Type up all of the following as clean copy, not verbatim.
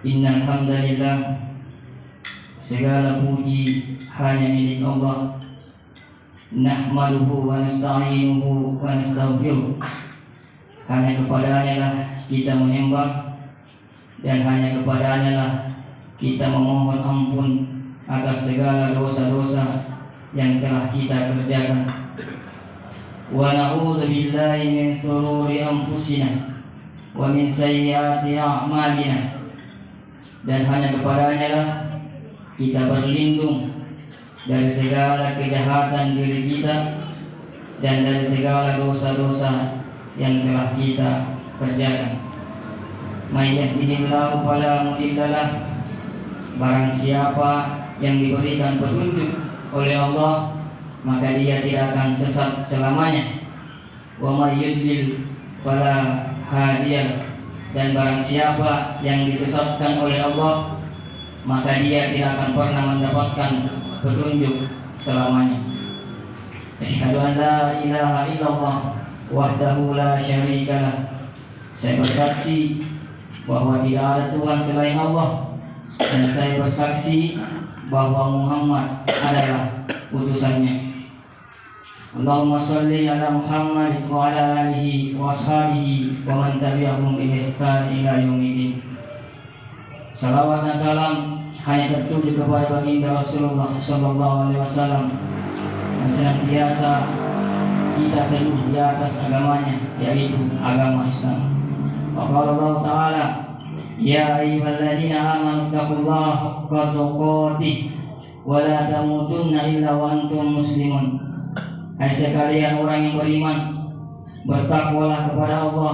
Innal hamdalillah, segala puji hanya milik Allah. Nahmaduhu wa nasta'inuhu wa nastaghfiruh. Hanya kepadanya lah kita menyembah, dan hanya kepadanya lah kita memohon ampun atas segala dosa-dosa yang telah kita kerjakan. Wa na'udzu billahi min shururi anfusina wa min sayyiati a'malina. Dan hanya kepadanya lah kita berlindung dari segala kejahatan diri kita dan dari segala dosa-dosa yang telah kita kerjakan. May yahdihillahu fala mudilla lah. Barang siapa yang diberikan petunjuk oleh Allah, maka dia tidak akan sesat selamanya. Wa may yudlil fala hadiyalah. Dan barang siapa yang disesatkan oleh Allah, maka dia tidak akan pernah mendapatkan petunjuk selamanya. Asyhadu an la ilaha illallah wahdahu la syarikalah. Saya bersaksi bahwa tidak ada Tuhan selain Allah, dan saya bersaksi bahwa Muhammad adalah utusannya. Allahumma sholli ala Muhammad wa ala alihi wa ashabihi wa man tabi'ahum bi ihsan ila yaumil. Salawat dan salam hanya tertuju kepada baginda Rasulullah sallallahu alaihi wasallam, yang senantiasa kita teguh di atas agamanya, yaitu agama Islam. Qala Allah Ta'ala, ya ayyuhalladzina amanu taqullaha haqqa tuqatih wa la tamutunna illa wa antum muslimun. Hai sekalian orang yang beriman, bertakwalah kepada Allah,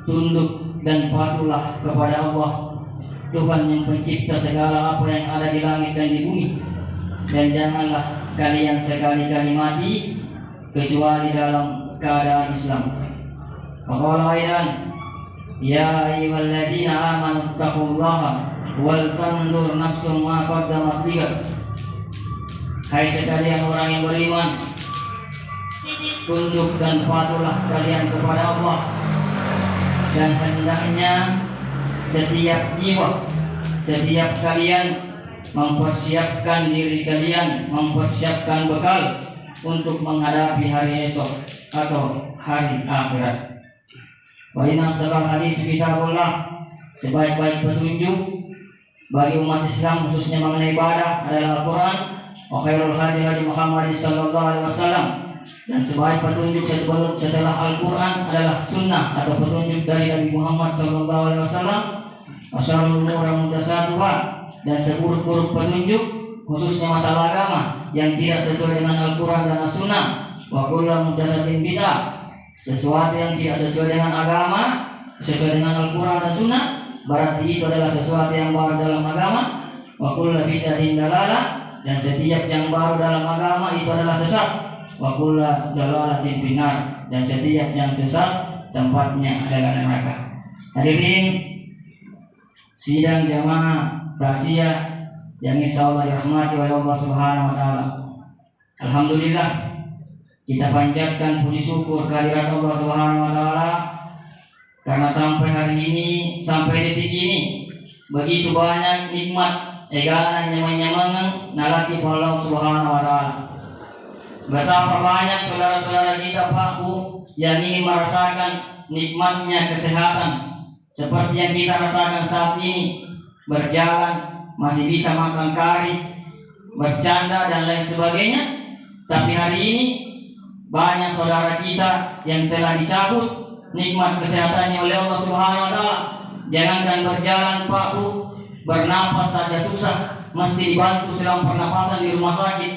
tunduk dan patuhlah kepada Allah, Tuhan yang pencipta segala apa yang ada di langit dan di bumi. Dan janganlah kalian sekali-kali mati kecuali dalam keadaan Islam. Faqala aidan, ya ayyuhalladzina amanu taqullaha wal tanzur nafsum ma qaddamat ligad. Hai sekalian orang yang beriman, tunduk dan patuhlah kalian kepada Allah, dan hendaknya setiap jiwa, setiap kalian mempersiapkan diri kalian, mempersiapkan bekal untuk menghadapi hari esok atau hari akhirat. Wa inna asdaqal hadits kitabullah. Sebaik-baik petunjuk bagi umat Islam khususnya mengenai ibadah adalah Al-Quran. Wa khairul hadi hadi Muhammad sallallahu alaihi wasallam. Dan sebaik petunjuk setelah Al-Quran adalah sunnah atau petunjuk dari Nabi Muhammad SAW. Asyarul umur muhdatsatuha. Dan seburuk-buruk petunjuk khususnya masalah agama yang tidak sesuai dengan Al-Quran dan As-Sunnah. Wa kullu muhdatsatin bid'ah. Sesuatu yang tidak sesuai dengan agama, sesuai dengan Al-Quran dan Sunnah, berarti itu adalah sesuatu yang baru dalam agama. Wa kullu bid'atin dalalah. Dan setiap yang baru dalam agama itu adalah sesat. Wa kullu dalalatin finnar. Dan setiap yang sesat tempatnya adalah neraka. Hadirin sidang jamaah takziah yang insyaallah dirahmati oleh Allah Subhanahu wa taala. Alhamdulillah, kita panjatkan puji syukur kehadirat Allah Subhanahu wa taala karena sampai hari ini, sampai detik ini begitu banyak nikmat eganan nyaman-nyaman nalaki Allah Subhanahu wa taala. Betapa banyak saudara-saudara kita Pak Bu yang ingin merasakan nikmatnya kesehatan seperti yang kita rasakan saat ini, berjalan, masih bisa makan kari, bercanda dan lain sebagainya. Tapi hari ini banyak saudara kita yang telah dicabut nikmat kesehatannya oleh Allah Subhanahu wa taala. Jangankan berjalan Pak Bu, bernapas saja susah, mesti dibantu selang pernapasan di rumah sakit.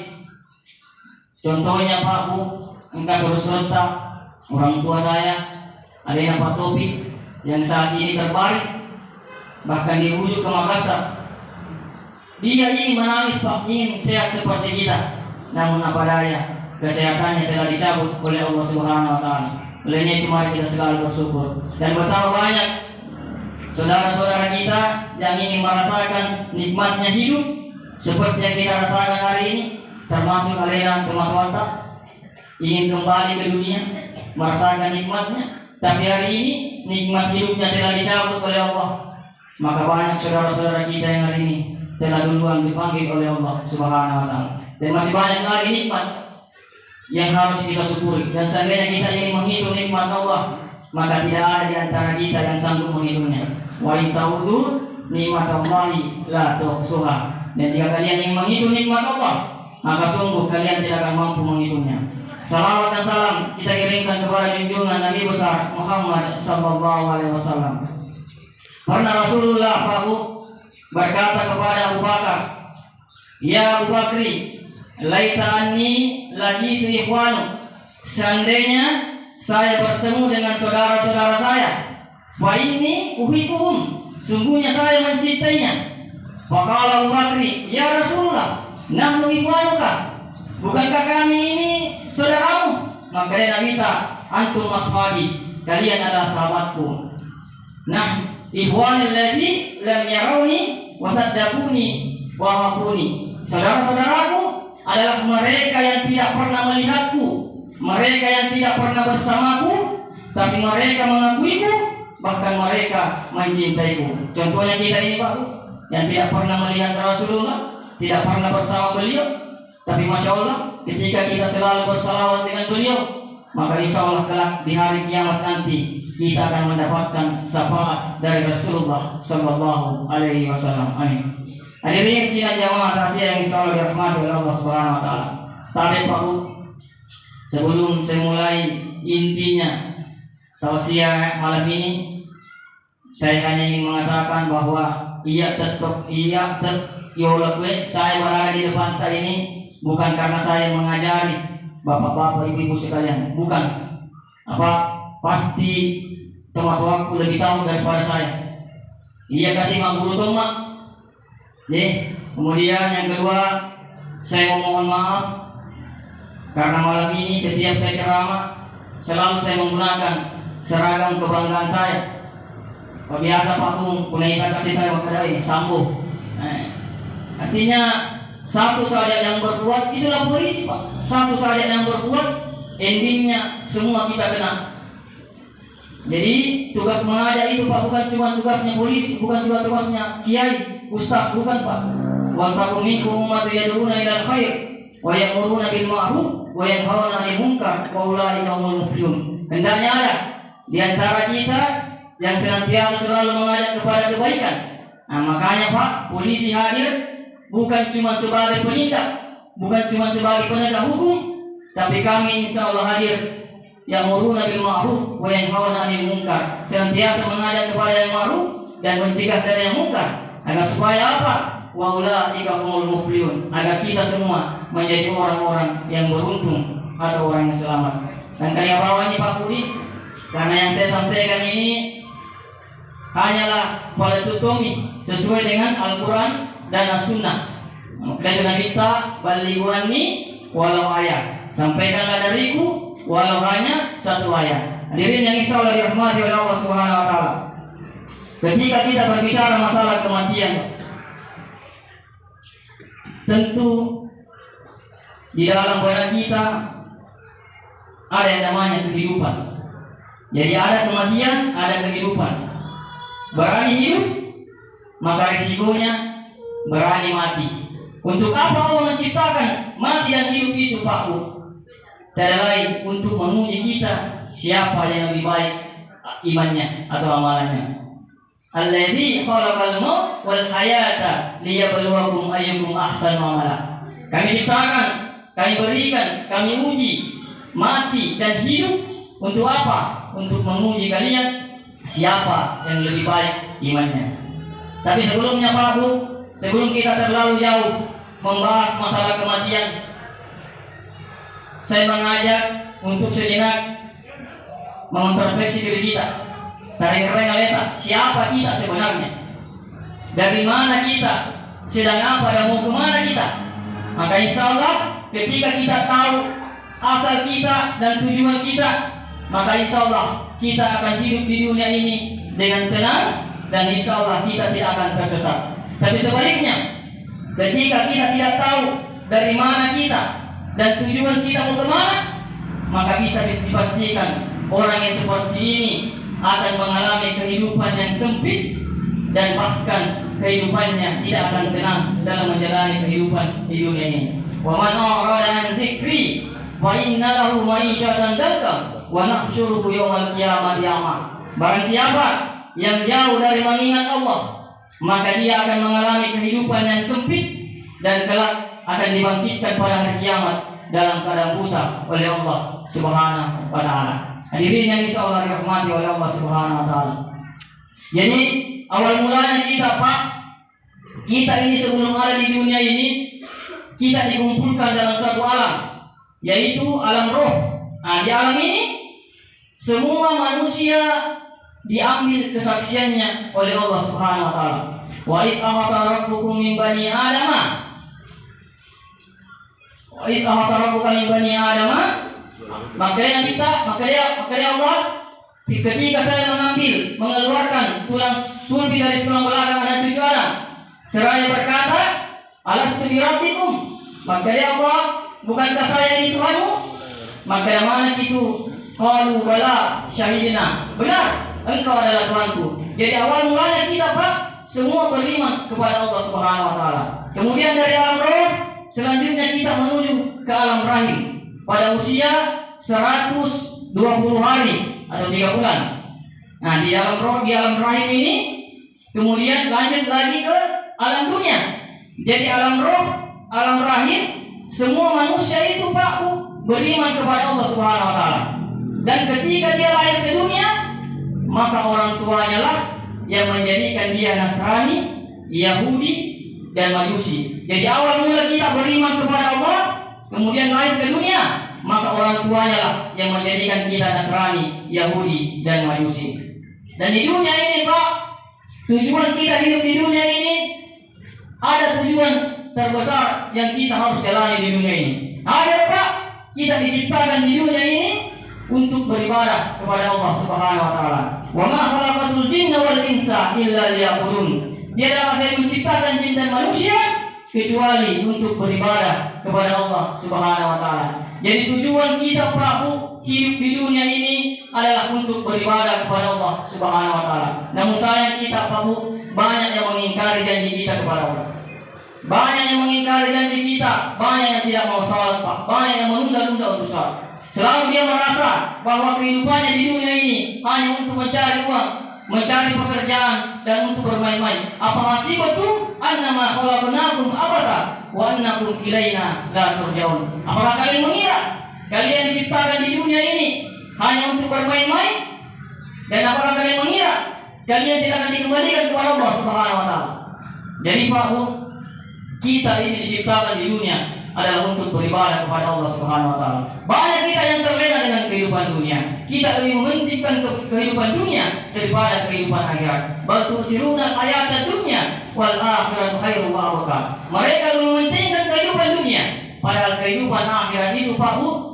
Contohnya Pak Bu, engkau suruh serentak orang tua saya, ada Pak Topi yang saat ini terbaring, bahkan dirujuk ke Makassar. Dia ingin menangis Pak, ingin sehat seperti kita, namun apa daya, kesehatannya telah dicabut oleh Allah Subhanahu wa taala. Olehnya itu mari kita selalu bersyukur. Dan betapa banyak saudara-saudara kita yang ingin merasakan nikmatnya hidup seperti yang kita rasakan hari ini, termasuk kalian teman-teman ingin kembali ke dunia merasakan nikmatnya, tapi hari ini nikmat hidupnya telah dicabut oleh Allah. maka banyak saudara-saudara kita yang hari ini telah duluan dipanggil oleh Allah Subhanahu wa taala. Dan masih banyak lagi nikmat yang harus kita syukuri. Dan seandainya kita ingin menghitung nikmat Allah, maka tidak ada di antara kita yang sanggup menghitungnya. Wa in ta'udu nikmatallahi la tuhsuha. Dan jika kalian ingin menghitung nikmat Allah, maka sungguh kalian tidak akan mampu menghitungnya. Salawat dan salam kita kirimkan kepada junjungan Nabi besar Muhammad sallallahu alaihi wasallam. Pernah Rasulullah berkata kepada Abu Bakar, "Ya Abu Bakri, laita anni laqitu ikhwanu." Seandainya saya bertemu dengan saudara-saudara saya, fa inni uhibbuhum, sungguhnya saya mencintainya. Faqala Abu Bakri, "Ya Rasulullah, nahnu ikhwanuka." Bukankah kami ini saudaramu? Maka dia minta, "Antum ashabi, kalian adalah sahabatku." Nah, ikhwanul ladzi lam yarawni wa saddaquni wa waquni. Saudara-saudaraku adalah mereka yang tidak pernah melihatku, mereka yang tidak pernah bersamaku, tapi mereka mengakuiku, bahkan mereka mencintaiku. Contohnya kita ini Pak, yang tidak pernah melihat Rasulullah, tidak pernah bersama beliau, tapi Masya Allah, ketika kita selalu bersalawat dengan beliau, maka insya Allah kelak di hari kiamat nanti kita akan mendapatkan syafaat dari Rasulullah Sallallahu Alaihi Wasallam. Amin. Hadirin sidang jamaah tasya yang insya Allah dirahmati oleh Allah Subhanahu Wa Taala. Tapi Pak, sebelum saya mulai intinya tausiah malam ini, saya hanya ingin mengatakan bahwa saya berada di depan tadi ini bukan karena saya mengajari bapak-bapak, ibu-ibu sekalian, bukan. Pasti tomat waktu lebih tahu daripada saya. Iya kasih mak guru tomat. Kemudian yang kedua, saya mau mohon maaf karena malam ini setiap saya ceramah selalu saya menggunakan seragam kebanggaan saya. Biasa patung kunaikan kasih tahu wakadai sambo. Artinya satu saja yang berbuat itulah polisi Pak. Satu saja yang berbuat endingnya semua kita kena. Jadi tugas mengajar itu Pak bukan cuma tugasnya polisi, bukan cuma tugasnya kiai, ustaz, bukan Pak. Wa taqum minkum ummatun yad'una ilal khair wa ya'muruna bil ma'ruf wa yanhauna 'anil munkar wa ulaika humul muflihun. Hendaknya ada di antara kita yang senantiasa selalu mengajak kepada kebaikan. Nah, makanya Pak, polisi hadir bukan cuma sebagai penindak, bukan cuma sebagai penegak hukum, tapi kami insya Allah hadir yang ya'muruna bil ma'ruf wa yanhauna 'anil munkar, senantiasa mengajak kepada yang ma'ruf dan mencegah dari yang munkar, agar supaya apa? Wa ulaika humul muflihun, agar kita semua menjadi orang-orang yang beruntung atau orang yang selamat. Dan kalian bawa ini Pak Budi, karena yang saya sampaikan ini hanyalah pada tutumi sesuai dengan Al-Quran dan As-Sunnah. Dan kita baliguani walau ayat, sampaikanlah dariku walau hanya satu ayat. Hadirin yang insya Allah dirahmati oleh Allah Subhanahu Wa Taala. Ketika kita berbicara masalah kematian, tentu di dalam benak kita ada yang namanya kehidupan. Jadi ada kematian, ada kehidupan. Berani hidup, maka risikonya berani mati. Untuk apa Allah menciptakan mati dan hidup itu Pak? Tidak lain untuk menguji kita siapa yang lebih baik imannya atau amalannya. Alladzi khalaqal maut wal hayata liyabluwakum ayyukum ahsanu amala. Kami ciptakan, kami berikan, kami uji mati dan hidup untuk apa? Untuk menguji kalian siapa yang lebih baik imannya. Tapi sebelumnya Pak Bu, sebelum kita terlalu jauh membahas masalah kematian, saya mengajak untuk sejenak mengintrospeksi diri kita. Tarik rengah siapa kita sebenarnya, dari mana kita, sedang apa dan mau kemana kita. Maka insya Allah ketika kita tahu asal kita dan tujuan kita, maka insya Allah kita akan hidup di dunia ini dengan tenang dan insya Allah kita tidak akan tersesat. Tapi sebaliknya, ketika kita tidak tahu dari mana kita dan tujuan kita mau kemana, maka bisa dipastikan orang yang seperti ini akan mengalami kehidupan yang sempit, dan bahkan kehidupannya tidak akan tenang dalam menjalani kehidupan di dunia ini. Wa man a'rada an dzikri fa inna lahu ma'isyatan danka wa nahsyuruhu yaumal qiyamati a'ma. Barang siapa yang jauh dari mengingat Allah, maka dia akan mengalami kehidupan yang sempit dan kelak akan dibangkitkan pada hari kiamat dalam keadaan buta oleh Allah Subhanahu wa taala. Hadirin yang insyaallah dirahmati oleh Allah Subhanahu wa taala. Jadi awal mulanya kita ini sebelum ada di dunia ini, kita dikumpulkan dalam satu alam, yaitu alam roh. Nah, di alam ini semua manusia diambil kesaksiannya oleh Allah Subhanahu wa taala. Wa idh akhadha rabbukum min bani adama maka Allah ketika saya mengeluarkan tulang sulbi dari tulang belakang anak cucu Adam, seraya berkata, alastu bi rabbikum, maka Allah, bukankah saya ini Tuhanmu? Maka yang mana itu? Qalu bala syahidina, benar, engkau adalah Tuhanku. Jadi awal mulanya kita semua beriman kepada Allah Subhanahu wa taala. Kemudian dari alam roh selanjutnya kita menuju ke alam rahim pada usia 120 hari atau 3 bulan. Nah, di alam roh, di alam rahim ini kemudian lanjut lagi ke alam dunia. Jadi alam roh, alam rahim, semua manusia itu beriman kepada Allah Subhanahu wa taala. Dan ketika dia lahir ke dunia, maka orang tuanya lah yang menjadikan dia Nasrani, Yahudi, dan Majusi. Jadi awal mula kita beriman kepada Allah, kemudian lahir ke dunia, maka orang tuanya lah yang menjadikan kita Nasrani, Yahudi, dan Majusi. Dan di dunia ini tujuan kita hidup di dunia ini, ada tujuan terbesar yang kita harus jalani di dunia ini. Ada kita diciptakan di dunia ini untuk beribadah kepada Allah Subhanahu wa taala. Wa ma khalaqatul jinna wal insa illa liya'budun. Tiada saya menciptakan jin dan manusia kecuali untuk beribadah kepada Allah Subhanahu wa taala. Jadi tujuan kita hidup di dunia ini adalah untuk beribadah kepada Allah Subhanahu wa taala. Namun sayang kita banyak yang mengingkari janji kita kepada Allah. Banyak yang mengingkari janji kita, banyak yang tidak mau salat, banyak yang menunda-nunda untuk salat. Selalu dia merasa bahwa kehidupannya di dunia ini hanya untuk mencari uang, mencari pekerjaan, dan untuk bermain-main. Apa hasibatum annama khalaqnakum abada wa annakum ilaina la turja'un. Apakah kalian mengira kalian diciptakan di dunia ini hanya untuk bermain-main? Dan apakah kalian mengira kalian tidak akan dikembalikan kepada Allah Subhanahu wa taala? Jadi kita ini diciptakan di dunia adalah untuk beribadah kepada Allah Subhanahu wa taala. Banyak kita yang terlena dengan kehidupan dunia. Kita lebih mementingkan kehidupan dunia daripada kehidupan akhirat. Bal tusiruna hayatad dunya wal akhiratu khairu wa abqa. Mereka lebih mementingkan kehidupan dunia, padahal kehidupan akhirat itu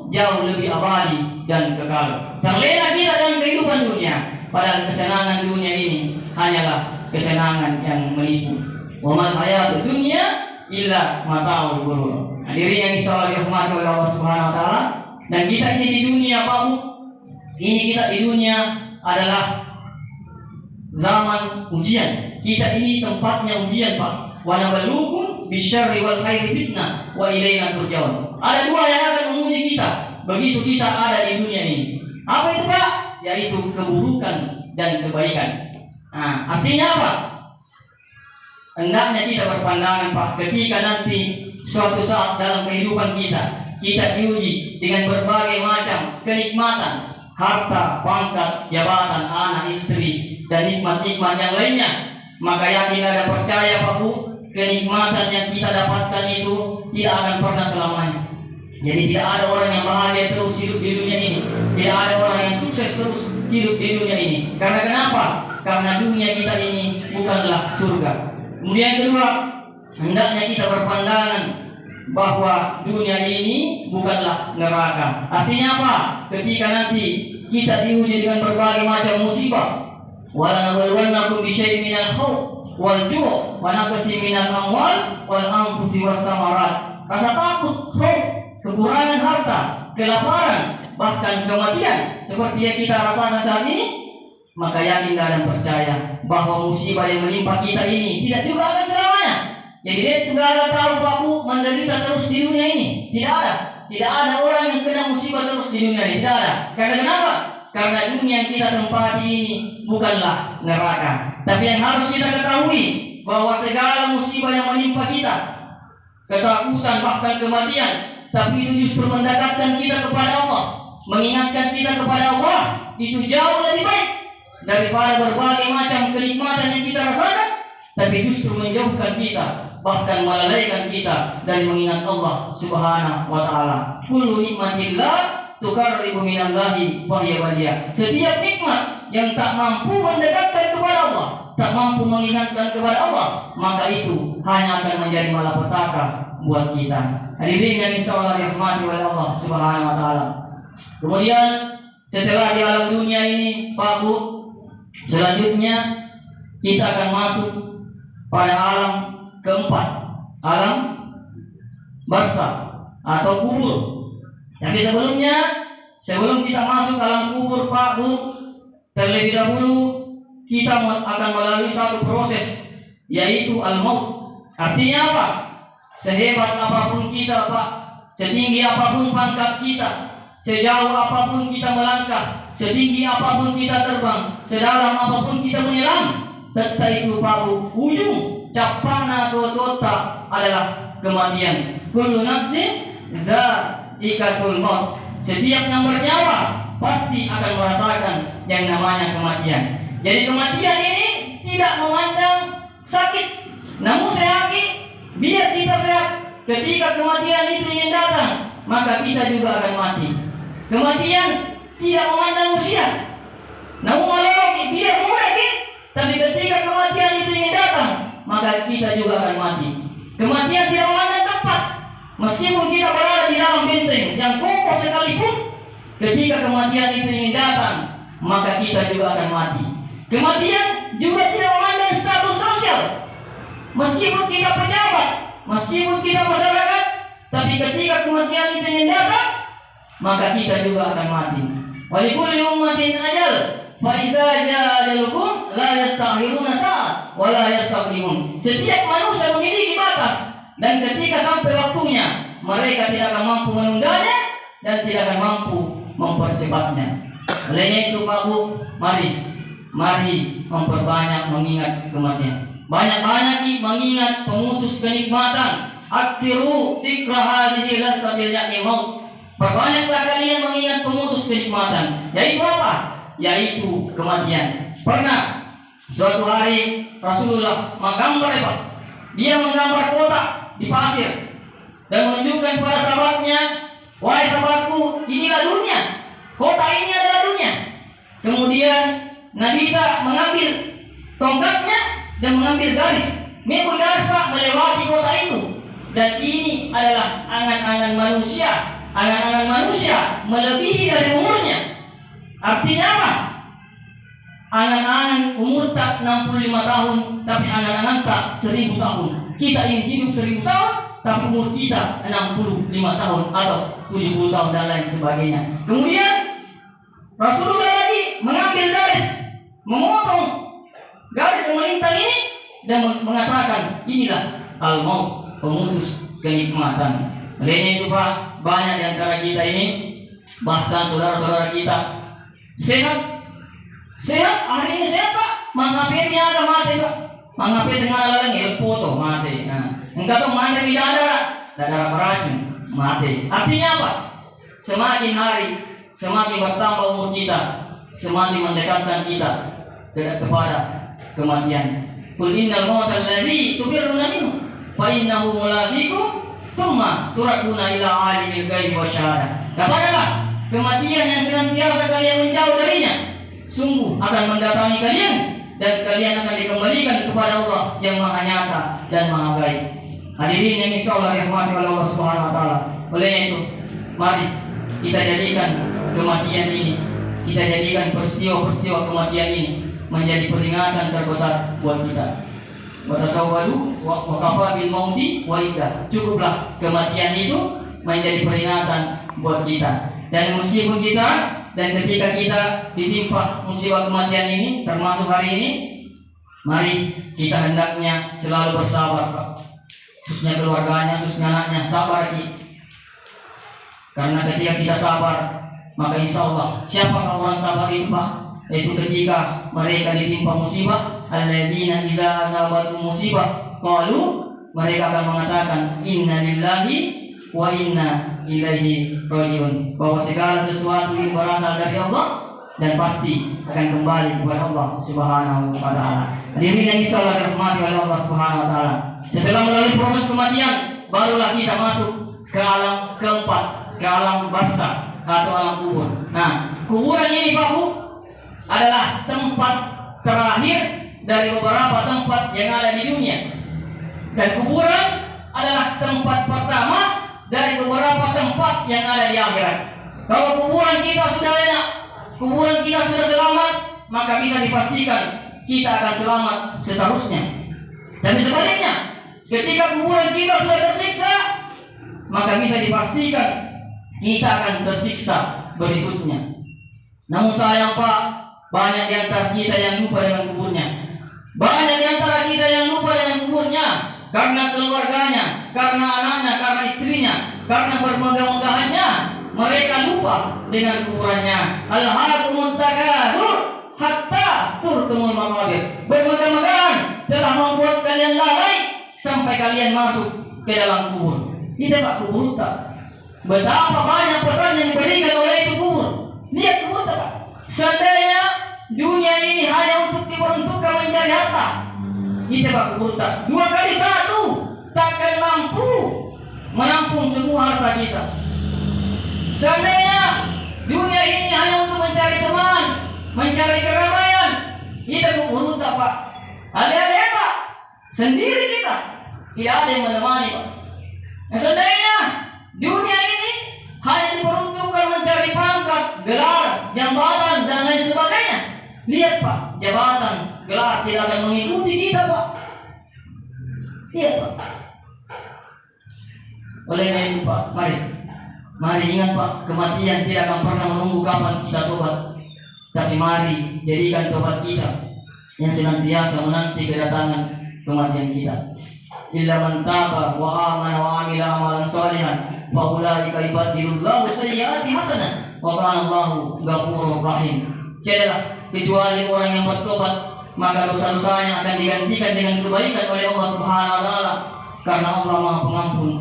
jauh lebih abadi dan kekal. Terlena kita dengan kehidupan dunia, padahal kesenangan dunia ini hanyalah kesenangan yang menipu. Wa man hayatud dunya illa mata'ul ghurur. Hadirin yang insyaallah dirahmati oleh Allah Subhanahu wa taala. Dan kita ini di dunia kita di dunia adalah zaman ujian. Kita ini tempatnya ujian, Pak. Wa nabluukum bisyarri wal khairi fitnah wa ilaina turja'un. Ada dua yang akan menguji kita begitu kita ada di dunia ini. Apa itu, Pak? Yaitu keburukan dan kebaikan. Nah, artinya apa? Hendaknya kita berpandangan, Pak, ketika nanti suatu saat dalam kehidupan kita diuji dengan berbagai macam kenikmatan, harta, pangkat, jabatan, anak, istri, dan nikmat-nikmat yang lainnya. Maka yakin dan percaya, Pak, kenikmatan yang kita dapatkan itu tidak akan pernah selamanya. Jadi tidak ada orang yang bahagia terus hidup di dunia ini. Tidak ada orang yang sukses terus hidup di dunia ini. Karena kenapa? Karena dunia kita ini bukanlah surga. Kemudian kedua, hendaknya kita berpandangan bahwa dunia ini bukanlah neraka. Artinya apa? Ketika nanti kita diuji dengan berbagai macam musibah, wala nabluwannakum bisyai'in minal khawf wal ju' wa naqsin minal amwal wal anfusi was samarat. Rasa takut, khauf, kekurangan harta, kelaparan, bahkan kematian seperti yang kita rasakan saat ini, maka yakinlah dan percaya bahwa musibah yang menimpa kita ini tidak juga akan selamanya. Jadi dia tidak ada tahu baku menderita terus di dunia ini. Tidak ada orang yang kena musibah terus di dunia ini. Tidak ada. Karena kenapa? Karena dunia yang kita tempati ini bukanlah neraka. Tapi yang harus kita ketahui bahwa segala musibah yang menimpa kita, ketakutan bahkan kematian, tapi itu justru mendekatkan kita kepada Allah, mengingatkan kita kepada Allah, itu jauh lebih baik daripada berbagai macam kenikmatan yang kita rasakan, tapi justru menjauhkan kita, bahkan melalaikan kita dari mengingat Allah Subhanahu wa taala. Kullu nikmatillah tuqarribu minallahi wa hiya badiya. Setiap nikmat yang tak mampu mendekatkan kepada Allah, tak mampu mengingatkan kepada Allah, maka itu hanya akan menjadi malapetaka buat kita. Hadirin yang insyaallah dirahmati oleh Allah Subhanahu wa taala. Kemudian setelah di alam dunia ini, Pak Bu, selanjutnya kita akan masuk pada alam keempat, alam barzakh atau kubur. Tapi sebelum kita masuk alam kubur, Pak Bu, terlebih dahulu kita akan melalui satu proses, yaitu al-maut. Artinya apa? Sehebat apapun kita, Pak, setinggi apapun pangkat kita, sejauh apapun kita melangkah, setinggi apapun kita terbang, sedalam apapun kita menyelam, tetap itu, Pak Bu, ujung capana tota adalah kematian. Kullu nafsin dha'iqatul maut. Setiap yang bernyawa pasti akan merasakan yang namanya kematian. Jadi kematian ini tidak memandang sakit. Namun saya yakin, biar kita sehat, ketika kematian itu ingin datang, maka kita juga akan mati. Kematian tidak memandang usia. Namun kalau biar muda kita, tapi ketika kematian itu ingin datang, maka kita juga akan mati. Kematian tidak memandang tempat. Meskipun kita berada di dalam benteng yang kokoh sekalipun, ketika kematian itu ingin datang, maka kita juga akan mati. Kematian juga tidak memandang status sosial. Meskipun kita pejabat, meskipun kita masyarakat, tapi ketika kematian itu ingin datang, maka kita juga akan mati. Walikulli ummatin ajal, fa idza jaa ajaluhum la yastakhiruna sa'at wa la yastaqdimun. Setiap manusia memiliki batas, dan ketika sampai waktunya, mereka tidak akan mampu menundanya dan tidak akan mampu mempercepatnya. Olehnya itu, Pak Bu, mari memperbanyak mengingat kematian. Banyak-banyak mengingat pemutus kenikmatan. Aktiru fikra hadhihi lasatil ya'ni maut. Perbanyaklah kalian mengingat pemutus kenikmatan. Yaitu apa? Yaitu kematian. Pernah suatu hari Rasulullah menggambar, Pak. Dia menggambar kotak di pasir dan menunjukkan kepada sahabatnya, wahai sahabatku, inilah dunia, kota ini adalah dunia. Kemudian Nabi mengambil tongkatnya dan mengambil garis, mengikut garis, Pak, melewati kota itu. Dan ini adalah angan-angan manusia melebihi dari umurnya. Artinya apa? Angan-angan umur tak 65 tahun, tapi angan-angan tak 1000 tahun. Kita ingin hidup 1000 tahun, tapi umur kita 65 tahun atau 70 tahun dan lain sebagainya. Kemudian Rasulullah lagi mengambil garis, memotong garis yang melintang ini dan mengatakan, inilah al-maut, pemutus kenikmatan. Olehnya itu, Pak, banyak di antara kita ini, bahkan saudara-saudara kita sehat, hari ini sehat, Pak, menghampirnya ada mati, Pak. Menghampir dengan lalang foto mati. Nah, engkau tuh mati di dadara beracun mati. Artinya apa? Semakin hari, semakin bertambah umur kita, semakin mendekatkan kita kepada kematian. Qul innal mautal ladzi tufirruna minhu fa innahu mulaqikum tsumma turaduna ila alimil ghaibi wasyahadah. Katakanlah, kematian yang senantiasa kalian menjauh darinya sungguh akan mendatangi kalian, dan kalian akan dikembalikan kepada Allah yang Maha Nyata dan Maha Baik. Hadirin yang insyaallah dirahmati oleh Allah Subhanahu wa taala. Oleh itu, mari kita jadikan kematian ini, kita jadikan peristiwa-peristiwa kematian ini menjadi peringatan terbesar buat kita. Wa tasawwadu wa kafa bil mauti waidah. Cukuplah kematian itu menjadi peringatan buat kita. Dan meskipun kita dan ketika kita ditimpa musibah kematian ini, termasuk hari ini, mari kita hendaknya selalu bersabar, Pak. Khususnya keluarganya, khususnya anaknya, sabar Ki. Karena ketika kita sabar, maka insya Allah, siapakah orang sabar itu, Pak? Yaitu ketika mereka ditimpa musibah, alladzina idza asabatum musibah qalu, mereka akan mengatakan inna lillahi wa inna ilaihi rajiun, bahwa segala sesuatu yang berasal dari Allah dan pasti akan kembali kepada Allah Subhanahu wa taala. Hadirin yang insyaallah dirahmati oleh Allah Subhanahu wa taala. Setelah melalui proses kematian, barulah kita masuk ke alam keempat, ke alam barzakh atau alam kubur. Nah, kuburan ini Pak Bu adalah tempat terakhir dari beberapa tempat yang ada di dunia. Dan kuburan adalah tempat pertama dari beberapa tempat yang ada di akhirat. Kalau kuburan kita sudah enak, kuburan kita sudah selamat, maka bisa dipastikan kita akan selamat seterusnya. Dan sebaliknya, ketika kuburan kita sudah tersiksa, maka bisa dipastikan kita akan tersiksa berikutnya. Namun sayang Pak, banyak di antara kita yang lupa dengan kuburnya. Banyak di antara kita yang lupa dengan kuburnya karena keluarganya, karena anaknya, karena istrinya, karena bermegah-megahannya, mereka lupa dengan kuburannya. Alhaakumut takatsur hatta zurtumul maqabir. Bermegah-megahan telah membuat kalian lalai sampai kalian masuk ke dalam kubur. Ini Pak, kubur tak? Betapa banyak pesan yang diberikan oleh itu kubur. Lihat kubur tak, Pak? Seandainya dunia ini hanya untuk diperuntukkan mencari harta, kita Pak kubur tak 2 kali 1 takkan mampu menampung semua harta kita. Seandainya dunia ini hanya untuk mencari teman, mencari keramaian, kita kubur tak Pak. Ada Pak, sendiri kita, tidak ada yang menemani Pak. Seandainya dunia ini hanya diperuntukkan mencari pangkat, gelar, jabatan dan lain sebagainya, lihat Pak, jabatan, gelar tidak akan mengikuti kita Pak. Lihat Pak. Oleh karena itu Pak, mari ingat Pak, kematian tidak akan pernah menunggu kapan kita tobat. Tapi mari jadikan tobat kita yang senantiasa menanti kedatangan kematian kita. Illa man taba wa amana wa amila amalan shalihan fa ulaika yubaddilullahu sayyi'ati hasanah wa kana Allahu ghafurur rahim. Tidaklah kecuali orang yang bertobat, maka dosa-dosanya akan digantikan dengan kebaikan oleh Allah Subhanahu wa taala, karena Allah Maha Pengampun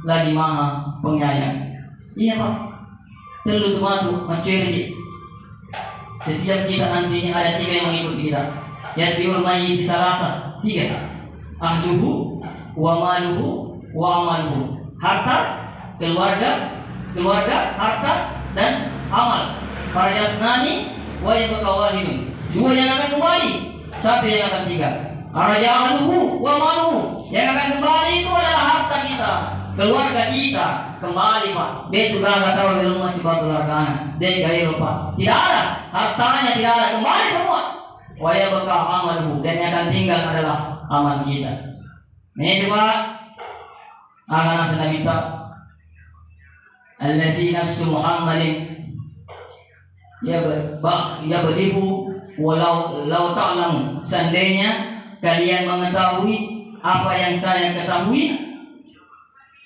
lagi Maha Penyayang. Iya Pak, telu tumatu mencuri. Setiap kita nantinya ada 3 yang mengikuti kita. Yang diurmai bisa rasa 3. Ahluhu wa maluhu wa amaluhu. Harta, keluarga, harta dan amal. Para jasnani wa yabqawahinu. 2 yang akan kembali, 1 yang akan tinggal. Araja'aluhu wa maluhu. Yang akan kembali itu adalah harta kita, keluarga kita kembali Pak. Dia juga nggak tahu di rumah si batu largana. Dia gaya Pak. Tidak ada hartanya, tidak ada, kembali semua. Wa yabqa amaluhu, dan yang akan tinggal adalah amal kita. Ini coba anak Nabi kita allati nafsu Muhammadin ya beribu walau ta'lamu, seandainya kalian mengetahui apa yang saya ketahui,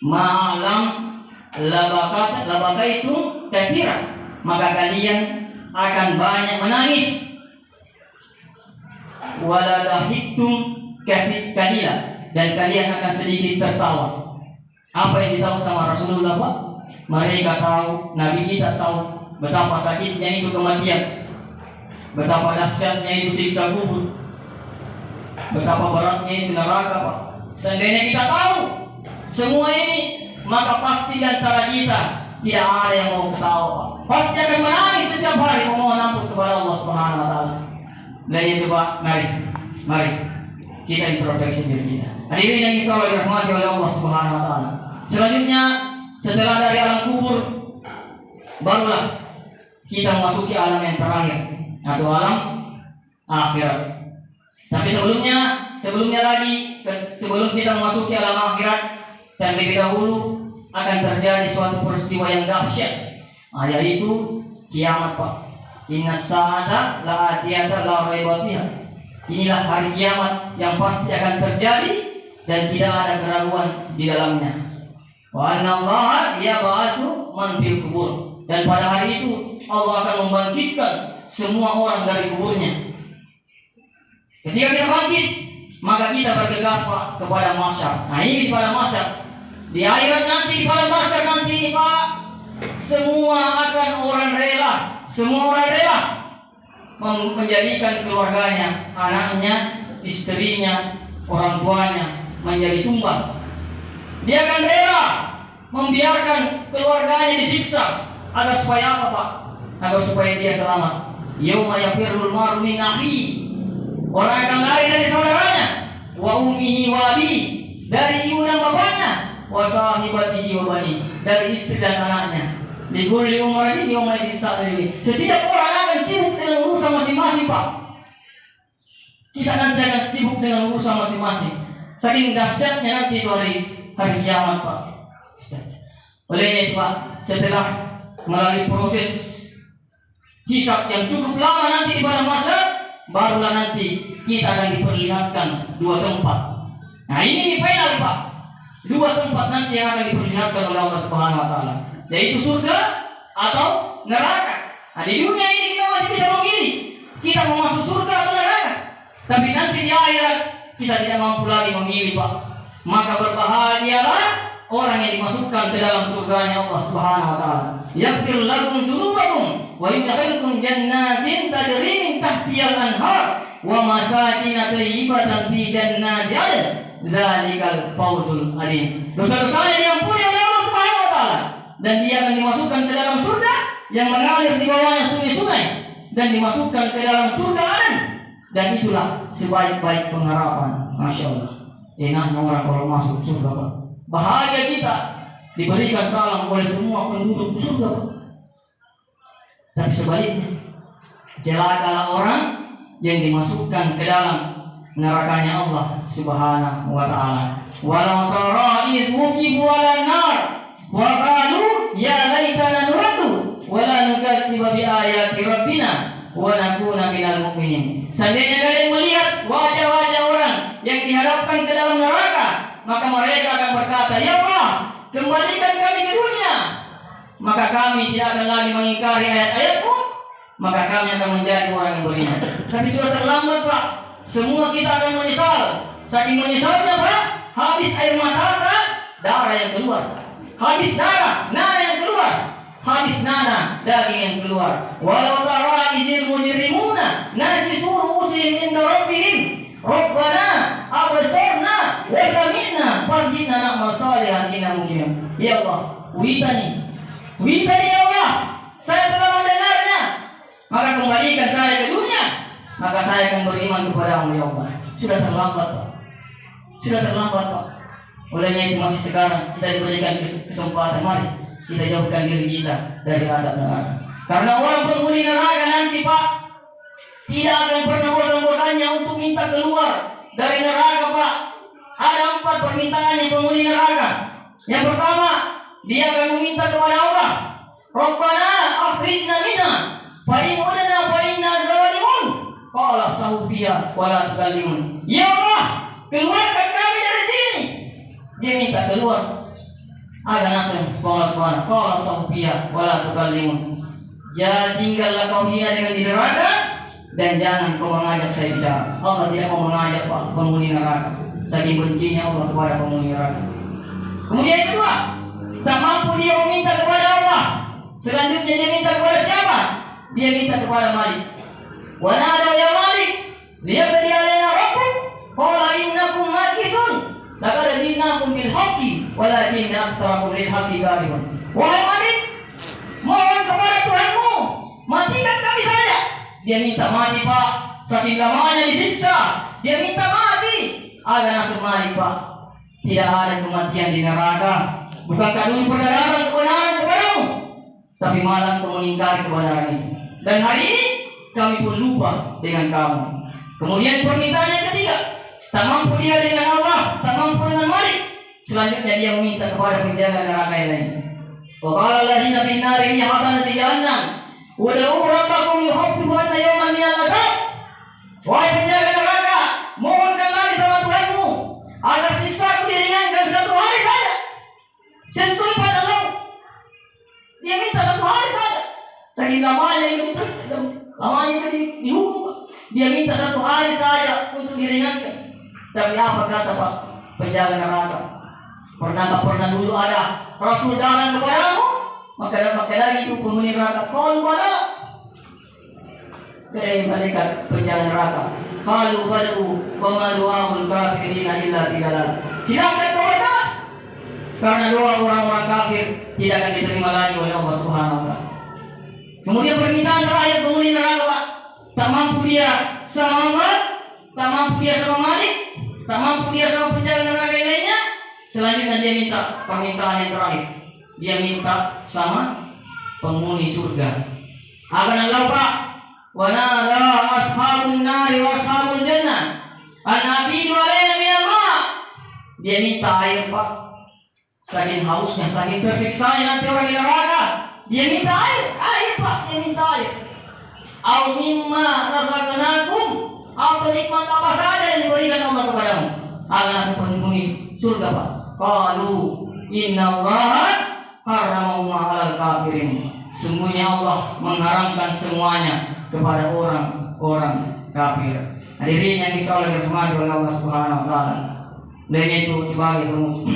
ma'alam labakaitum katsiran, maka kalian akan banyak menangis, wala dahiktum kalila, dan kalian akan sedikit tertawa. Apa yang ditahu sama Rasulullah Pak? Mereka tahu, Nabi kita tahu betapa sakitnya itu kematian, betapa dahsyatnya itu siksa kubur, betapa beratnya itu neraka Pak. Seandainya kita tahu semua ini, maka pasti di antara kita tidak ada yang mau ketawa Pak. Pasti akan menangis setiap hari memohon ampun kepada Allah Subhanahu wa taala. Dan itu Pak, mari kita introspeksi diri kita. Hadirin yang insyaallah dirahmati oleh Allah Subhanahu wa taala. Selanjutnya, setelah dari alam kubur, barulah kita memasuki alam yang terakhir atau alam akhirat. Tapi sebelumnya lagi, sebelum kita memasuki alam akhirat, terlebih dahulu akan terjadi suatu peristiwa yang dahsyat, yaitu kiamat Pak. Innas sa'ata la'atiyata la raiba fiha. Inilah hari kiamat yang pasti akan terjadi dan tidak ada keraguan di dalamnya. Wa anna Allah yab'atsu man fil kubur. Dan pada hari itu Allah akan membangkitkan semua orang dari kuburnya. Ketika kita bangkit, maka kita bergegas Pak kepada mahsyar. Nah ini pada mahsyar. Di akhirat nanti, pada mahsyar nanti ini Pak, semua akan orang rela, semua orang rela menjadikan keluarganya, anaknya, istrinya, orang tuanya menjadi tumbal. Dia akan rela membiarkan keluarganya disiksa agar supaya apa Pak? Agar supaya dia selamat. Yauma yafirrul mar'u min akhihi. Orang akan lari dari saudaranya, wa ummihi wa abi, dari ibu dan bapaknya, wa sahibatihi wa bani, dari istri dan anaknya. Di kulli ummatin yawma yas'aluni. Setiap orang akan sibuk dengan urusan masing-masing, Pak. Kita nanti akan sibuk dengan urusan masing-masing. Saking dahsyatnya nanti itu hari kiamat, Pak. Oleh itu, Pak, setelah melalui proses hisab yang cukup lama nanti di padang mahsyar, barulah nanti kita akan diperlihatkan dua tempat. Nah ini final Pak. Dua tempat nanti yang akan diperlihatkan oleh Allah Subhanahu Wa Taala, yaitu surga atau neraka. Nah di dunia ini kita masih bisa memilih, kita mau masuk surga atau neraka. Tapi nanti di akhirat kita tidak mampu lagi memilih Pak. Maka berbahagialah orang yang dimasukkan ke dalam surganya Allah Subhanahu Wa Taala. Yaghfir lakum dzunubakum wa yudkhilkum jannatin tajri min tahtihal anhar wa masakin thayyibatan fi jannati 'adn. Dzalikal fawzul 'adzim. Dosa-dosanya diampuni oleh Allah Subhanahu Wa Taala dan dia akan dimasukkan ke dalam surga yang mengalir di bawahnya sungai-sungai dan dimasukkan ke dalam surga 'Adn. Dan itulah sebaik-baik pengharapan. Masya Allah. Enaknya orang kalau masuk surga Pak. Bahagia kita diberikan salam oleh semua penduduk surga. Tapi sebaliknya, celakalah orang yang dimasukkan ke dalam nerakanya Allah Subhanahu Wa Taala. Walau tara idh wuqifu 'alan nar wa qalu ya laitana nuraddu wa la nukadziba bi ayati rabbina wa nakuna minal mu'minin. Seandainya kalian melihat wajah-wajah orang yang dihadapkan ke dalam neraka, maka mereka akan berkata, ya Allah, kembalikan kami ke dunia, maka kami tidak akan lagi mengingkari ayat-ayatmu, maka kami akan menjadi orang yang beriman. Tapi sudah terlambat Pak, semua kita akan menyesal. Saking menyesalnya Pak, habis air mata, darah yang keluar. Habis darah, nana yang keluar. Habis nana, daging yang keluar. Walau tara izil mujrimuna najisu ru'usihim inda rabbihim Rabbana absarna wa sami'na farjina na'mal salihan inna mungkin. Ya Allah, witani ya Allah, saya telah mendengarnya, maka kembalikan saya ke dunia, maka saya akan beriman kepadamu ya Allah. Sudah terlambat Pak. Sudah terlambat Pak. Olehnya itu masih sekarang kita diberikan kesempatan. Mari kita jauhkan diri kita dari azab neraka. Karena orang penghuni neraka nanti Pak tidak akan pernah bosan-bosannya untuk minta keluar dari neraka Pak. Ada 4 permintaan yang penghuni neraka. Yang pertama, dia akan meminta kepada Allah, Rabbana akhrijna minha fa in udna fa inna zalimun. Qala sawfiya wa la tukallimun. Ya Allah, keluarkan kami dari sini. Dia minta keluar. Ada nasib qala subhanahu qala sawfiya wa la tukallimun. Ya tinggallah kau dengan di neraka dan jangan kau mengajak saya bicara. Allah tidak mau mengajak Pak penghuni neraka. Saking bencinya Allah kepada penghuni neraka. Kemudian yang kedua, tak mampu dia meminta kepada Allah. Selanjutnya dia minta kepada siapa? Dia minta kepada Malik. Wa nada ya Malik, liyaqdi alaina rabbuk, qala innakum makisun. Laqad jinnakum bil haqqi, walakinna aktsarakum lil haqqi karihun. Wahai Malik, mohon kepada Tuhanmu, matikan kami saja. Dia minta mati Pak, saking lamanya disiksa. Dia minta mati. Ada nasib Malik Pak. Tidak ada kematian di neraka. Bukankah dulu kebenaran kepadamu, tapi malah kau mengingkari kebenaran itu. Dan hari ini kami pun lupa dengan kamu. Kemudian permintaan yang ketiga, tak mampu dia dengan Allah, tak mampu dengan Malik. Selanjutnya dia meminta kepada penjaga neraka yang lain. Wa qala alladziina fin nari hasanati jahannam Ud'u rabbakum yukhaffifanna yawman minal 'adzab. Wahai penjaga neraka, mohonkan lagi sama Tuhanmu agar siksa diringankan satu hari saja. Sesuai pada Allah. Dia minta satu hari saja. Saking lamanya hidup, lamanya dihukum. Dia minta satu hari saja untuk diringankan. Tapi apa kata Pak penjaga neraka? Pernah dulu ada Rasul datang kepadamu? Maka lagi itu penghuni neraka. Qalu bala. Mereka penjaga neraka. Qalu badu wa ma du'aul kafirina illa bidalal. Silakan kepada. Karena doa orang-orang kafir tidak akan diterima lagi oleh Allah Subhanahu wa taala. Kemudian permintaan terakhir penghuni neraka, Pak. Tak mampu dia sama Allah, tak mampu dia sama Malik, tak mampu dia sama penjaga neraka yang lainnya. Selanjutnya dia minta permintaan yang terakhir. Dia minta sama penghuni surga. Akan Allah, Pak. Wa nada ashabun nari wa ashabul jannah an abidu alaina minal ma'. Dia minta air, Pak. Saking hausnya, saking tersiksanya nanti orang di neraka, dia minta air, Pak. Dia minta air. Au mimma razaqnakum, atau nikmat apa saja yang diberikan Allah kepadamu. Akan nasib penghuni surga, Pak. Qalu innallaha harrama 'alal kafirin. Sungguhnya Allah mengharamkan semuanya kepada orang-orang kafir. Hadirin yang insyaallah dirahmati oleh Allah Subhanahu wa taala. Dan itu sebagai penutup.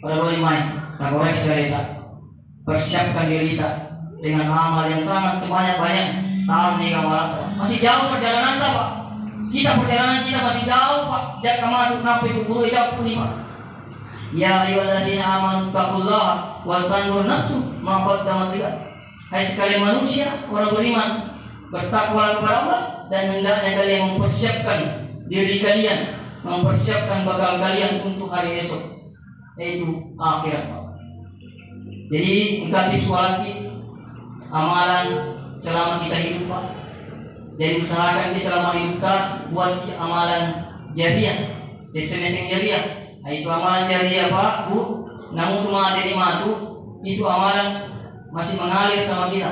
Pada bulan Mei, tak koreksi kita. Persiapkan diri kita dengan amal yang sangat banyak. Tahun ini masih jauh perjalanan kita, Pak. Perjalanan kita masih jauh, Pak. Jangan masuk nabi kubur jauh pun, Pak. Ya ayyuhalladzina amanu taqullaha wal tanzur nafsu ma qaddamat lighad. Hai sekalian manusia, orang beriman, bertakwalah kepada Allah dan hendaknya kalian mempersiapkan diri kalian, mempersiapkan bakal kalian untuk hari esok, yaitu akhirat, Pak. Jadi mengkaji lagi amalan selama kita hidup, Pak. Jadi usahakan di selama hidup kita buat amalan jariah, destinasi jariah. Itu amalan jariah, Pak, Bu. Namun cuma ada 5 itu amalan masih mengalir sama kita.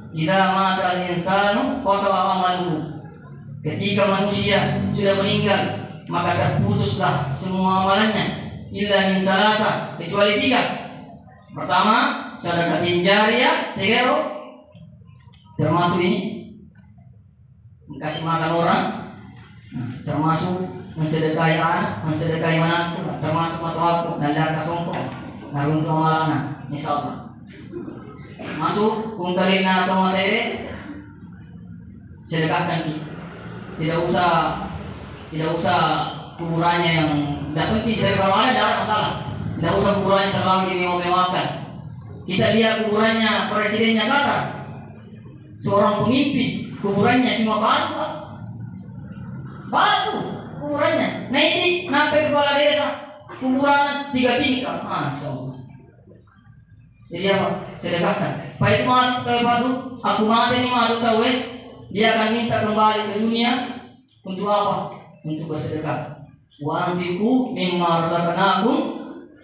Idza mata al-insanu qata'a amaluhu. Ketika manusia sudah meninggal, maka terputuslah semua amalannya illa min salata, kecuali 3. Pertama, sedekatin jariyah, 3 termasuk ini kasih makan orang, termasuk mensedekahi anak, mensedekahi menantu, termasuk matawaku dan daka songkok, naruntu amalana, misalnya. Masuk kungkalina atau materi, sedekahkan kita. Tidak usah kuburannya yang tidak penting. Jadi kalau ada masalah, tidak usah kuburannya terlalu dimewah-mewahkan. Kita lihat kuburannya presidennya Qatar, seorang pemimpin, kuburannya cuma batu, Pak. Batu kuburannya. Nah ini sampai kepala desa, kuburannya 3 tingkat. Masya Allah. Jadi apa? Sedekahkan. Pak itu batu, aku mati ini matu tahu, dia akan minta kembali ke dunia untuk apa? Untuk bersedekah. Wa anfiqu mimma razaqnakum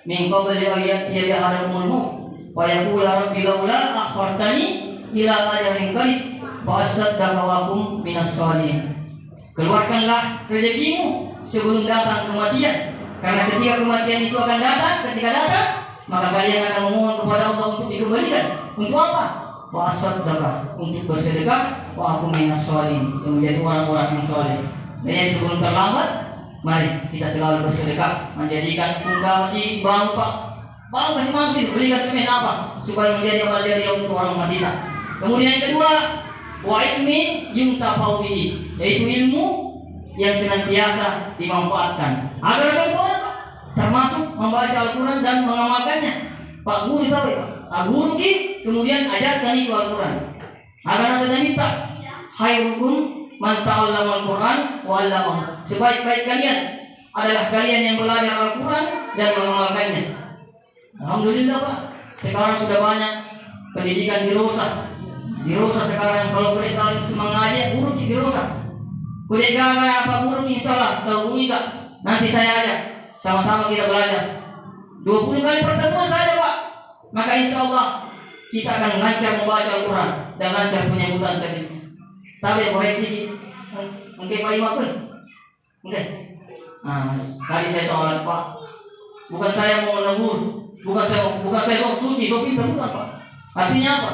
min qabli an ya'tiya ahadakumul maut wa yaqulu rabbi laula akhartani ila ajalin qarib fa asaddaqa wa akum minas shalihin. Keluarkanlah rezekimu sebelum datang kematian, karena ketika kematian itu akan datang, ketika datang maka kalian akan memohon kepada Allah untuk dikembalikan. Untuk apa? Fa asaddaqa, untuk bersedekah, wa akum minas shalihin, yang menjadi orang-orang yang saleh. Dan sebelum terlambat, mari kita selalu bersedekah, menjadikan tunggal si bang, Pak. Bang kasih manusia belikan semen apa supaya menjadi amal jariah untuk orang Madinah. Kemudian yang kedua, wa ilmi yuntafa'u bihi, yaitu ilmu yang senantiasa dimanfaatkan. Agar sempurna, Pak, termasuk membaca Al-Quran dan mengamalkannya. Pak guru tahu ya, Pak guru ki kemudian ajarkan itu Al-Quran. Agar saya minta khairukum man ta'allama Al-Quran wa 'allamahu. Sebaik-baik kalian adalah kalian yang belajar Al-Quran dan mengamalkannya. Alhamdulillah, Pak, sekarang sudah banyak pendidikan dirusak. Dirusak sekarang. Kalau mereka semangat guru dirusak. Kuliah apa guru insyaallah tahu enggak? Nanti saya ajak sama-sama kita belajar. 20 kali pertemuan saja, Pak. Maka insyaallah kita akan lancar membaca Al-Quran dan lancar penyebutan cerita. Tapi koreksi mungkin Pak Imam pun, mungkin. Nah, tadi saya sholat Pak, bukan saya mau menegur, bukan saya sok suci, sok pintar, bukan Pak. Artinya apa?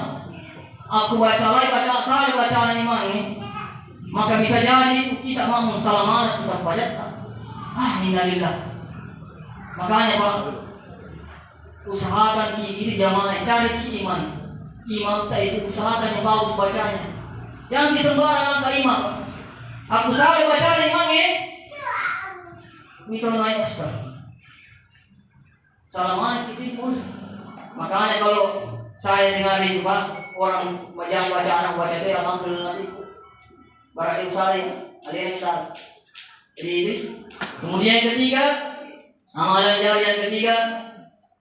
Aku baca bacaan iman ini, maka bisa jadi kita mau salaman atau sahabat. Innalillah. Makanya Pak, usahakan itu jamaah, cari iman. Imam itu usahakan yang bagus bacanya. Jangan disembarang angka imam. Aku salah bacaan imam itu naik sekali. Salaman itu pun. Makanya kalau saya dengar itu Pak, orang baca anak baca itu alhamdulillah nanti barang usaha ada yang usaha. Jadi itu. Kemudian yang ketiga, amalan jari yang ketiga,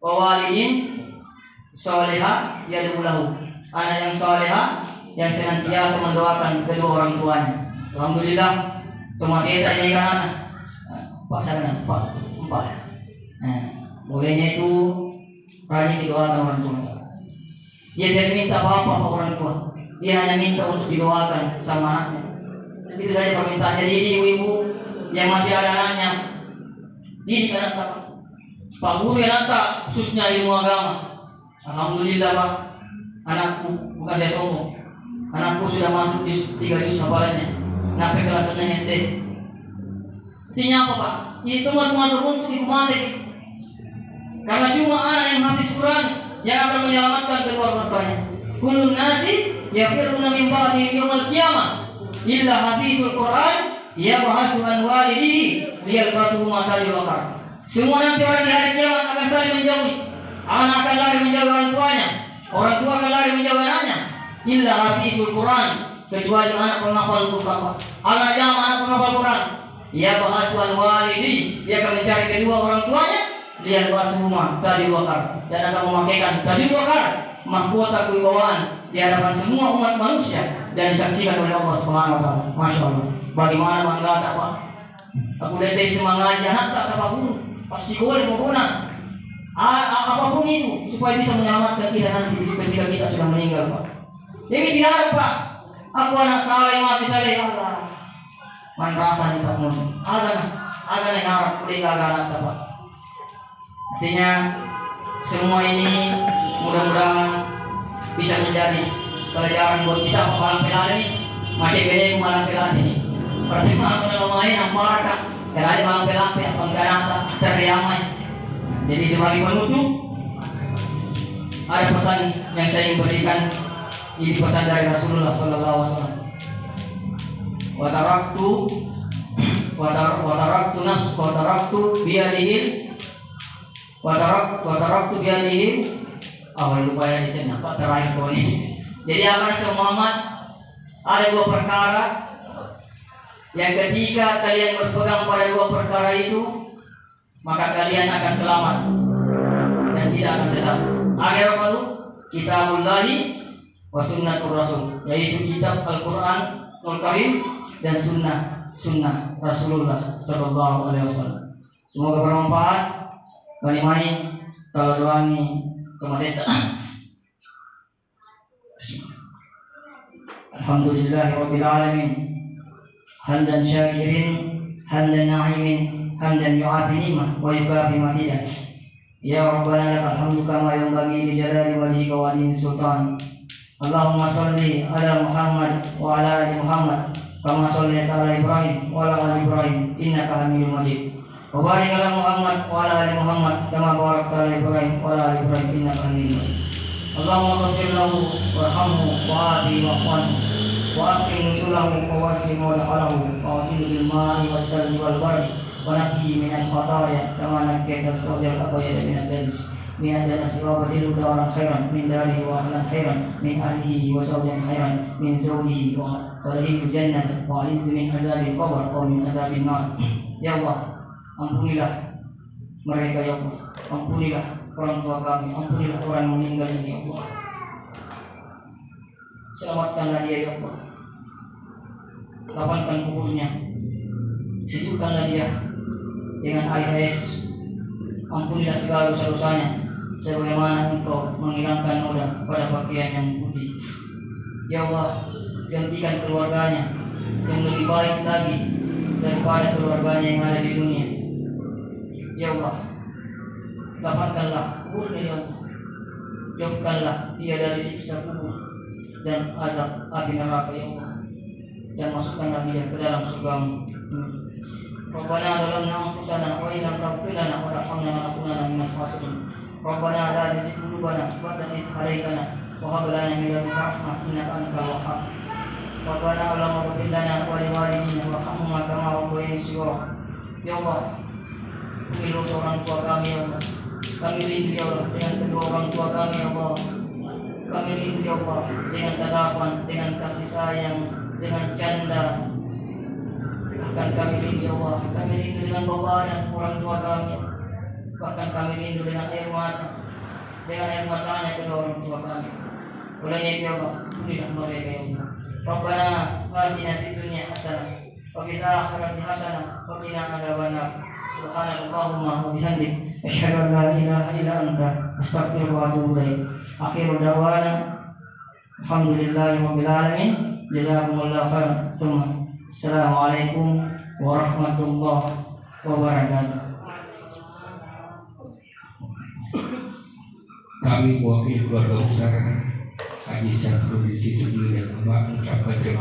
wawalidin salihah yad'ulahu. Anak yang salihah yang senantiasa mendoakan kedua orang tuanya. Alhamdulillah, cuma kita ini kan Pak sana, Pak 4. Nah, mulainya itu rajin didoakan orang tua. Dia tidak minta apa-apa ke orang tua. Dia hanya minta untuk didoakan sama anaknya. Itu saja permintaan. Jadi ibu-ibu yang masih ada anaknya, didik anak Pak guru yang nanti khususnya ilmu agama. Alhamdulillah Pak, anakku bukan saya sombong. Anakku sudah masuk di 3 juz hafalannya, sampai kelas 6 SD. Artinya apa Pak? Itu cuma teruntuk itu mati. Karena cuma anak yang habis Quran yang akan menyelamatkan kedua orang tuanya. Kullun nasi yafiruna min ba'di yaumil qiyamah illa hafizul Quran yabhasu an walidihi liyalbasu ma tajilakar. Semua nanti orang di hari kiamat akan saling menjauhi. Anak akan lari menjauhi orang tuanya, orang tua akan lari menjauhi anaknya. Illa hafizul Quran, kecuali anak penghafal Quran. Anak penghafal Quran. Ia bahasuan walidi, dia akan mencari kedua orang tuanya. Dia bahas rumah tadi wakar dan akan memakaikan tadi wakar mahkota kewibawaan di hadapan semua umat manusia dan disaksikan oleh Allah Subhanahu Wa Taala. Masya Allah. Bagaimana bangga tak Pak? Aku detek semangat anak tak guru. Pasti boleh pokoknya. Apapun itu supaya bisa menyelamatkan kita nanti ketika kita sudah meninggal Pak. Jadi tidak ada Pak. Aku anak saleh mati saleh Allah. Man rasanya tak mau. Ada yang harap boleh gagal Pak. Artinya semua ini mudah-mudahan bisa menjadi pelajaran buat kita malam pelari ini. Masih beda malam pelari sih. Berarti malam pelari yang marah. Karena malam pelari yang pengganata terdiamai. Jadi sebagai penutup ada pesan yang saya ingin berikan. Ini pesan dari Rasulullah SAW. Wataraktu nafs, wataraktu biadihil, wataraktu biadihil. Awal lupa ya di sini. Apa terakhir kau ini? Jadi akan Muhammad ada 2 perkara. Yang ketiga kalian berpegang pada 2 perkara itu, maka kalian akan selamat dan tidak akan sesat. Akhir apa itu? Kitabullahi wa sunnatur rasul, yaitu kitab Al-Quranul Karim dan sunnah Rasulullah Sallallahu Alaihi Wasallam. Semoga bermanfaat. Bani kalau doani kemadeta. Alhamdulillahirabbil alamin. Hamdan syakirin, hamdan na'imin, hamdan yu'afi ni'mah wa yukafi matidah. Ya Rabbana lakal hamdu kama yanbaghi li jalali wajhika wa azimi sultan. Allahumma salli ala Muhammad wa ala ali Muhammad kama shallaita ala Ibrahim wa ala ali Ibrahim innaka Hamidum Majid. Wa barik ala Muhammad wa ala ali Muhammad kama barakta ala Ibrahim wa ala ali Ibrahim innaka Hamidum Majid. Allahumma ighfir lahu warhamhu wa'afihi wa'fu anhu wa aqim nusulahu wa wasi' mawdahu wa wasil bil ma'i was-salji wal barri wa naqi min al-khataya kama naqaita as-sawja al-abyad min ad-dajj min ad-danas wa badilu dawaran khairan min darihi wa ahlan khairan min ahlihi wa zawjan khairan min zawjihi wa walihi jannah wa aliz min azabil qabr wa min azabil nar. Ya Allah, ampunilah mereka ya Allah, ampunilah orang tua kami, ampunilah orang meninggal ini ya Allah. Selamatkanlah dia ya Allah, lapangkan kuburnya, sejukkanlah dia dengan air es, ampunilah segala dosa-dosanya, sebagaimana Engkau menghilangkan noda pada pakaian yang putih. Ya Allah, gantikan keluarganya yang lebih baik lagi daripada keluarganya yang ada di dunia. Ya Allah, dapatkanlah kuburnya ya Allah, jauhkanlah dia dari siksa kubur dan azab api neraka ya Allah, dan masukkanlah dia ke dalam surga-Mu. Rabbana zalamna anfusana wa in lam taghfir lana wa tarhamna lanakunanna minal khasirin. Rabbana la tuzigh qulubana ba'da idh hadaytana wa hab lana min ladunka rahmah innaka antal wahhab. Rabbana la tughfir lana wa liwalidina warhamhuma kama rabbayana shighara. Ya Allah, ridho orang tua kami ya Allah. Kami rindu ya Allah dengan kedua orang tua kami ya Allah. Kami rindu ya Allah dengan tatapan, dengan kasih sayang, dengan canda. Bahkan kami rindu ya Allah, kami rindu dengan bapa dan orang tua kami. Bahkan kami rindu dengan air matanya kedua orang tua kami. Olehnya itu ya Allah, berilah mereka ya Allah. Rabbana atina fid dunya hasanah wa fil akhirati hasanah wa qina adzabannar. Subhanallahumma wa bihamdik asyhadu an la ilaha illa anta astaghfiruka wa atubu ilaik. Akhiru da'wana alhamdulillahi rabbil alamin. Jazakumullahu khairan. Assalamualaikum warahmatullahi wabarakatuh. Kami mewakili keluarga besar Haji Syafruddin Situjil yang mengucapkan terima kasih.